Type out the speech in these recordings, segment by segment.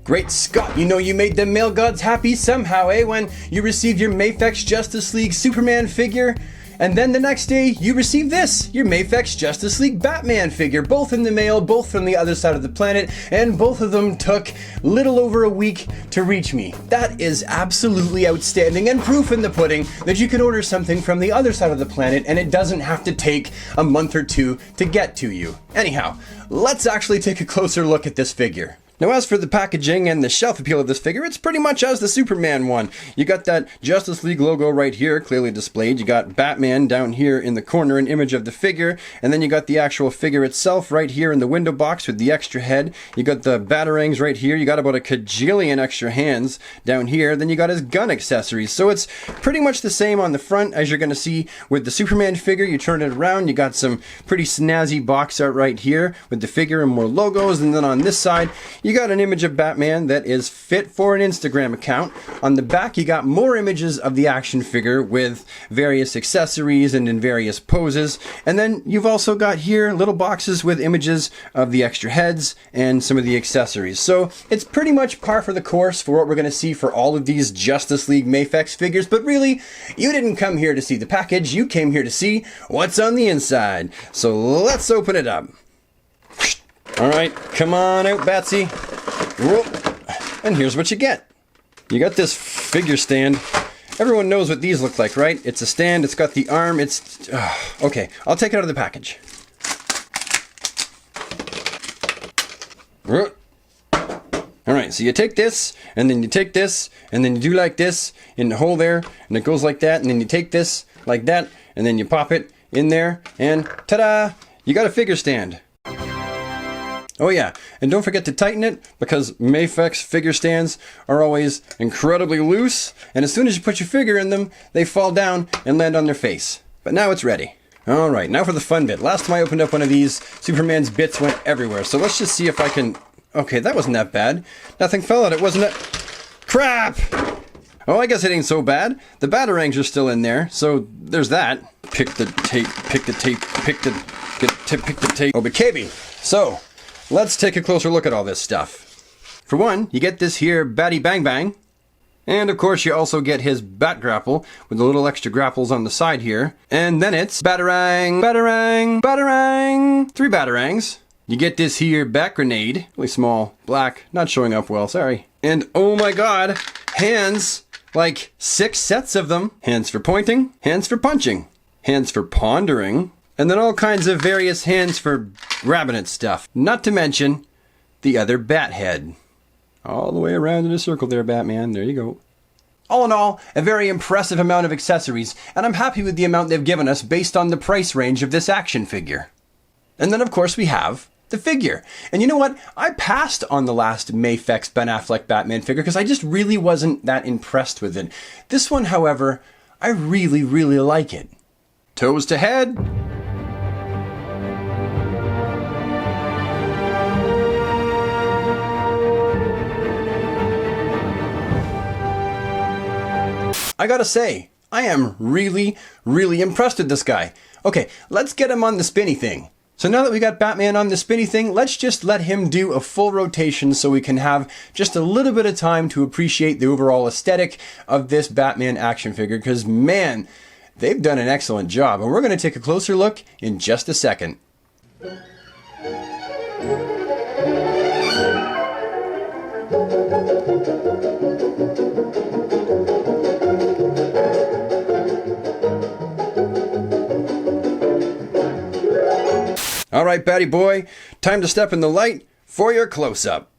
Great Scott, you know you made the male gods happy somehow, eh? When you received your Mafex Justice League Superman figure, and then the next day you received this, your Mafex Justice League Batman figure, both in the mail, both from the other side of the planet, and both of them took little over a week to reach me. That is absolutely outstanding and proof in the pudding that you can order something from the other side of the planet and it doesn't have to take a month or two to get to you. Anyhow, let's actually take a closer look at this figure. Now, as for the packaging and the shelf appeal of this figure, it's pretty much as the Superman one. You got that Justice League logo right here, clearly displayed. You got Batman down here in the corner, an image of the figure. And then you got the actual figure itself right here in the window box with the extra head. You got the batarangs right here. You got about a kajillion extra hands down here. Then you got his gun accessories. So it's pretty much the same on the front as you're going to see with the Superman figure. You turn it around, you got some pretty snazzy box art right here with the figure and more logos. And then on this side, you got an image of Batman that is fit for an Instagram account. On the back, you got more images of the action figure with various accessories and in various poses. And then you've also got here little boxes with images of the extra heads and some of the accessories. So it's pretty much par for the course for what we're going to see for all of these Justice League Mafex figures. But really, you didn't come here to see the package. You came here to see what's on the inside. So let's open it up. Alright, come on out, Batsy. Whoop. And here's what you get. You got this figure stand. Everyone knows what these look like, right? It's a stand, it's got the arm, it's... okay, I'll take it out of the package. Alright, so you take this, and then you take this, and then you do like this, in the hole there, and it goes like that, and then you take this, like that, and then you pop it in there, and ta-da! You got a figure stand. Oh yeah, and don't forget to tighten it, because Mafex figure stands are always incredibly loose, and as soon as you put your figure in them, they fall down and land on their face. But now it's ready. Alright, now for the fun bit. Last time I opened up one of these, Superman's bits went everywhere, so let's just see if I can... Okay, that wasn't that bad. Nothing fell out, it wasn't a... Crap! Oh, I guess it ain't so bad. The batarangs are still in there, so there's that. Pick the tape, pick the tape, pick the tape. Oh, but KB, so... let's take a closer look at all this stuff. For one, you get this here Batty Bang Bang. And of course you also get his bat grapple with the little extra grapples on the side here. And then it's Batarang, Batarang, Batarang. 3 Batarangs. You get this here bat grenade. Really small, black, not showing up well, sorry. And oh my god, hands. Like 6 sets of them. Hands for pointing, hands for punching, hands for pondering. And then all kinds of various hands for grabbing at stuff. Not to mention the other bat head. All the way around in a circle there, Batman. There you go. All in all, a very impressive amount of accessories, and I'm happy with the amount they've given us based on the price range of this action figure. And then of course we have the figure. And you know what? I passed on the last Mafex Ben Affleck Batman figure because I just really wasn't that impressed with it. This one, however, I really, really like it. Toes to head. I gotta say, I am really, really impressed with this guy. Okay, let's get him on the spinny thing. So now that we got Batman on the spinny thing, let's just let him do a full rotation so we can have just a little bit of time to appreciate the overall aesthetic of this Batman action figure, because man, they've done an excellent job, and we're going to take a closer look in just a second. Alright, Batty boy, time to step in the light for your close-up.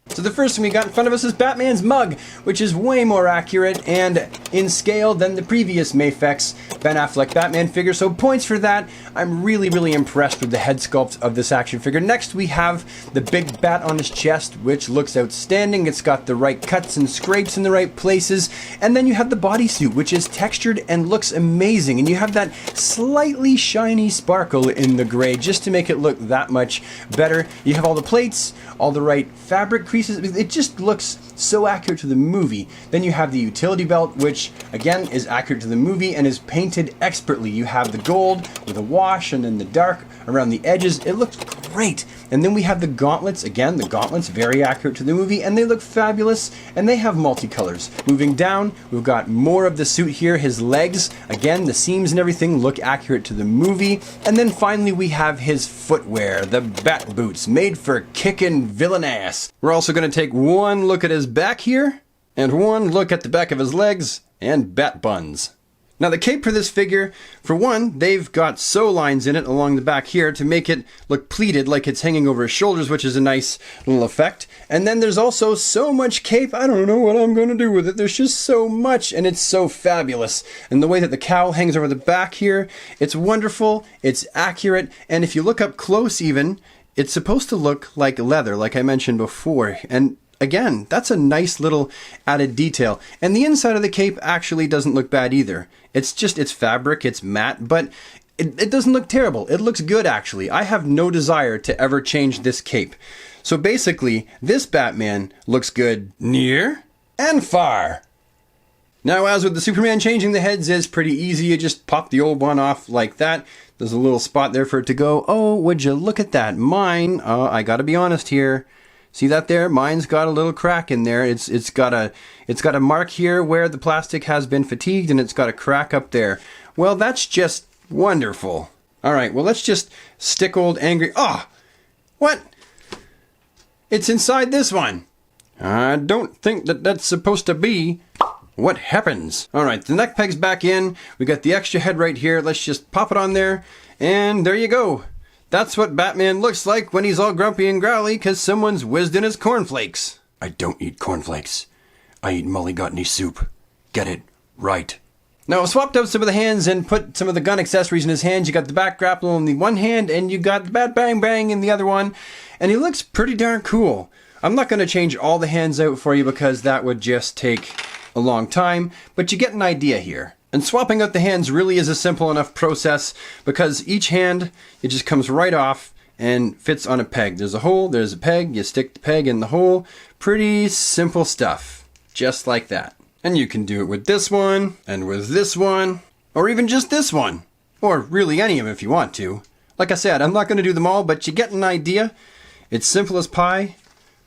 So the first thing we got in front of us is Batman's mug, which is way more accurate and in scale than the previous Mafex Ben Affleck Batman figure, so points for that. I'm really, really impressed with the head sculpt of this action figure. Next we have the big bat on his chest, which looks outstanding. It's got the right cuts and scrapes in the right places. And then you have the bodysuit, which is textured and looks amazing. And you have that slightly shiny sparkle in the gray, just to make it look that much better. You have all the plates, all the right fabric creases. It just looks so accurate to the movie. Then you have the utility belt, which again is accurate to the movie and is painted expertly. You have the gold with a wash and then the dark around the edges. It looks great. And then we have the gauntlets. Again, the gauntlets, very accurate to the movie, and they look fabulous, and they have multicolors. Moving down, we've got more of the suit here. His legs, again, the seams and everything look accurate to the movie. And then finally, we have his footwear, the bat boots, made for kicking villain ass. We're also going to take one look at his back here, and one look at the back of his legs, and bat buns. Now the cape for this figure, for one, they've got sew lines in it along the back here to make it look pleated like it's hanging over his shoulders, which is a nice little effect. And then there's also so much cape, I don't know what I'm going to do with it. There's just so much, and it's so fabulous. And the way that the cowl hangs over the back here, it's wonderful, it's accurate, and if you look up close even, it's supposed to look like leather, like I mentioned before. And again, that's a nice little added detail. And the inside of the cape actually doesn't look bad either. It's fabric, it's matte, but it doesn't look terrible. It looks good, actually. I have no desire to ever change this cape. So basically, this Batman looks good near and far. Now, as with the Superman, changing the heads is pretty easy. You just pop the old one off like that. There's a little spot there for it to go. Oh, would you look at that? Mine, I gotta be honest here. See that there? Mine's got a little crack in there. It's got a mark here where the plastic has been fatigued, and it's got a crack up there. Well, that's just wonderful. All right, well, let's just stick old angry. Oh, what? It's inside this one. I don't think that's supposed to be. What happens? All right, the neck peg's back in. We got the extra head right here. Let's just pop it on there, and there you go. That's what Batman looks like when he's all grumpy and growly because someone's whizzed in his cornflakes. I don't eat cornflakes. I eat mulligatawny soup. Get it right. Now, I swapped out some of the hands and put some of the gun accessories in his hands. You got the bat grapple in the one hand, and you got the bat bang bang in the other one. And he looks pretty darn cool. I'm not going to change all the hands out for you because that would just take a long time, but you get an idea here. And swapping out the hands really is a simple enough process because each hand, it just comes right off and fits on a peg. There's a hole, there's a peg, you stick the peg in the hole. Pretty simple stuff, just like that. And you can do it with this one, and with this one, or even just this one. Or really any of them if you want to. Like I said, I'm not going to do them all, but you get an idea. It's simple as pie.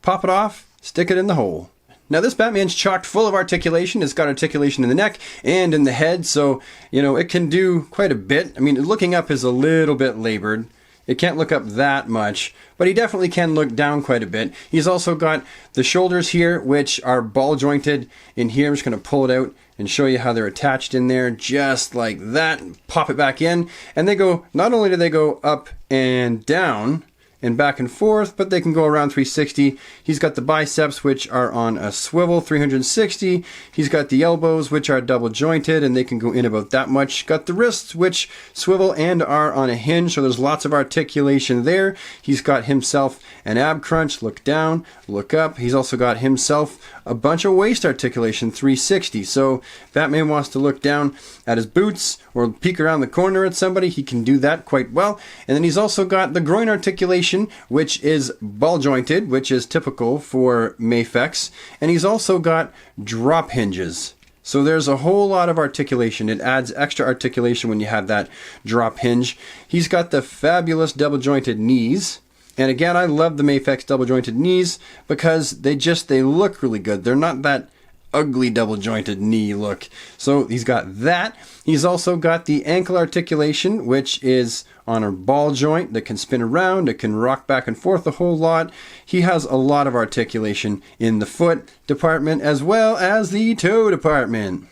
Pop it off, stick it in the hole. Now this Batman's chocked full of articulation. It's got articulation in the neck and in the head, so, it can do quite a bit. I mean, looking up is a little bit labored. It can't look up that much, but he definitely can look down quite a bit. He's also got the shoulders here, which are ball jointed in here. I'm just going to pull it out and show you how they're attached in there, just like that. Pop it back in, and they go, not only do they go up and down, and back and forth, but they can go around 360. He's got the biceps, which are on a swivel, 360. He's got the elbows, which are double jointed, and they can go in about that much. Got the wrists, which swivel and are on a hinge, so there's lots of articulation there. He's got himself an ab crunch, look down, look up. He's also got himself a bunch of waist articulation, 360. So Batman wants to look down at his boots or peek around the corner at somebody, he can do that quite well. And then he's also got the groin articulation, which is ball jointed, which is typical for Mafex. And he's also got drop hinges. So there's a whole lot of articulation. It adds extra articulation when you have that drop hinge. He's got the fabulous double jointed knees. And again, I love the Mafex double jointed knees because they look really good. They're not that ugly double jointed knee look. So he's got that. He's also got the ankle articulation, which is on a ball joint that can spin around. It can rock back and forth a whole lot. He has a lot of articulation in the foot department as well as the toe department.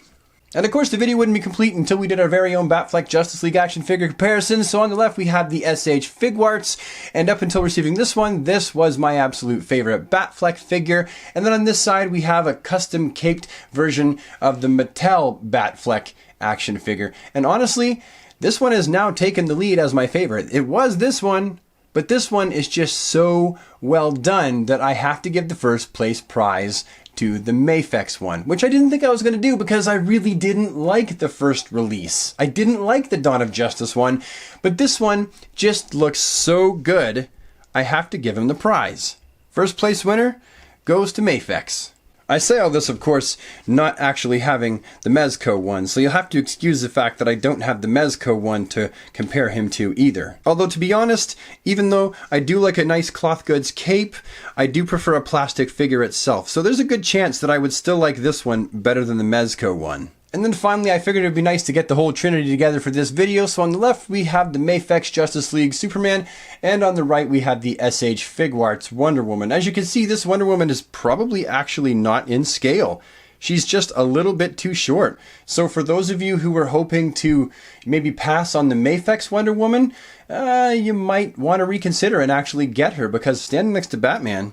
And of course the video wouldn't be complete until we did our very own Batfleck Justice League action figure comparison. So on the left we have the SH Figuarts, and up until receiving this one, this was my absolute favorite Batfleck figure. And then on this side we have a custom caped version of the Mattel Batfleck action figure. And honestly, this one has now taken the lead as my favorite. It was this one, but this one is just so well done that I have to give the first place prize to the Mafex one, which I didn't think I was going to do because I really didn't like the first release. I didn't like the Dawn of Justice one, but this one just looks so good, I have to give him the prize. First place winner goes to Mafex. I say all this, of course, not actually having the Mezco one, so you'll have to excuse the fact that I don't have the Mezco one to compare him to either. Although, to be honest, even though I do like a nice cloth goods cape, I do prefer a plastic figure itself, so there's a good chance that I would still like this one better than the Mezco one. And then finally, I figured it would be nice to get the whole trinity together for this video. So on the left, we have the Mafex Justice League Superman, and on the right, we have the SH Figuarts Wonder Woman. As you can see, this Wonder Woman is probably actually not in scale. She's just a little bit too short. So for those of you who were hoping to maybe pass on the Mafex Wonder Woman, you might want to reconsider and actually get her, because standing next to Batman,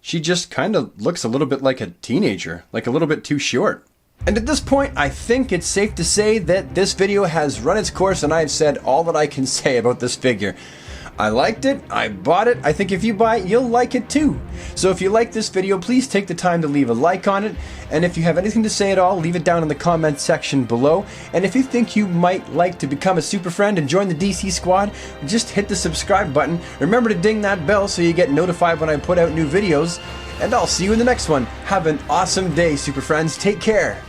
she just kind of looks a little bit like a teenager, like a little bit too short. And at this point, I think it's safe to say that this video has run its course and I've said all that I can say about this figure. I liked it, I bought it, I think if you buy it, you'll like it too. So if you like this video, please take the time to leave a like on it, and if you have anything to say at all, leave it down in the comment section below. And if you think you might like to become a super friend and join the DC squad, just hit the subscribe button. Remember to ding that bell so you get notified when I put out new videos, and I'll see you in the next one. Have an awesome day, super friends. Take care.